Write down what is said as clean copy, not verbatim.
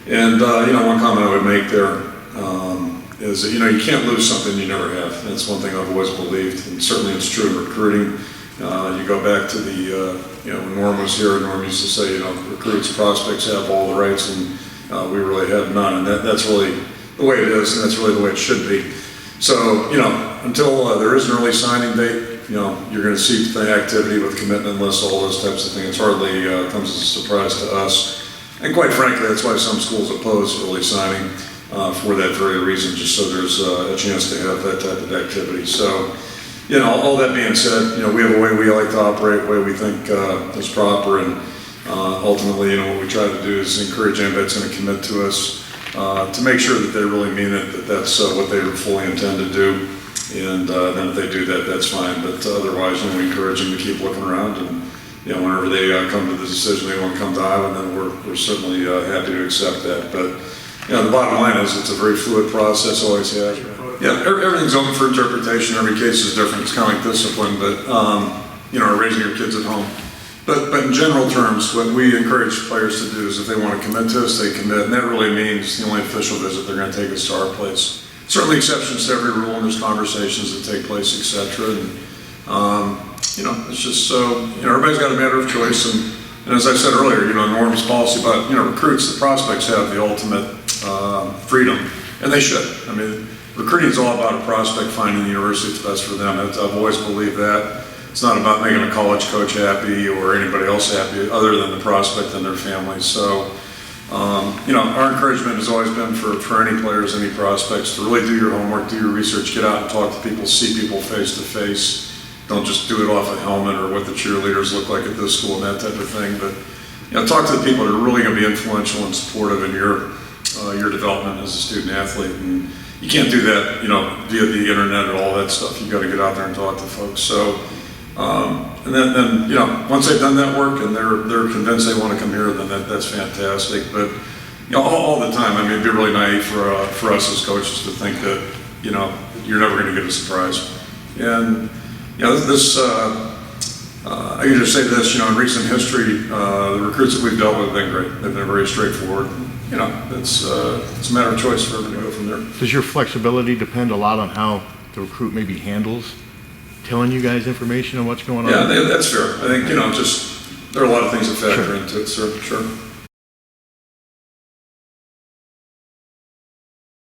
And one comment I would make there is that you can't lose something you never have. That's one thing I've always believed, and certainly it's true in recruiting. You go back to the when Norm was here. Norm used to say, recruits, prospects have all the rights, and we really have none. And that's really the way it is, and that's really the way it should be. So until there is an early signing date, you're going to see the activity with commitment lists, all those types of things. It hardly comes as a surprise to us. And quite frankly, that's why some schools oppose early signing for that very reason, just so there's a chance to have that type of activity. So, all that being said, we have a way we like to operate, a way we think is proper, and ultimately, what we try to do is encourage anybody that's going to commit to us to make sure that they really mean it, that that's what they fully intend to do. And then if they do that, that's fine. But otherwise, we encourage them to keep looking around, and whenever they come to the decision they want to come to Iowa, then we're certainly happy to accept that. But the bottom line is it's a very fluid process, always has. Yeah, everything's open for interpretation. Every case is different. It's kind of like discipline, but raising your kids at home. But in general terms, what we encourage players to do is if they want to commit to us, they commit, and that really means the only official visit they're going to take is to our place. Certainly exceptions to every rule, and there's conversations that take place, etc. And it's just everybody's got a matter of choice, and as I said earlier, Norm's policy about recruits, the prospects have the ultimate freedom, and they should. I mean, recruiting is all about a prospect finding the university that's best for them. I've always believed that. It's not about making a college coach happy or anybody else happy other than the prospect and their families. So, our encouragement has always been for any players, any prospects, to really do your homework, do your research, get out and talk to people, see people face to face. Don't just do it off a helmet or what the cheerleaders look like at this school and that type of thing. But talk to the people that are really going to be influential and supportive in your development as a student athlete. And you can't do that, via the internet and all that stuff. You got to get out there and talk to folks. So, and then once they've done that work and they're convinced they want to come here, then that's fantastic. But all the time, I mean, it'd be really naive for us as coaches to think that you're never going to get a surprise. And I can just say this, in recent history, the recruits that we've dealt with have been great. They've been very straightforward. It's a matter of choice for everybody to go from there. Does your flexibility depend a lot on how the recruit maybe handles telling you guys information on what's going on? Yeah, that's fair. I think, there are a lot of things that factor into it, sir. Sure.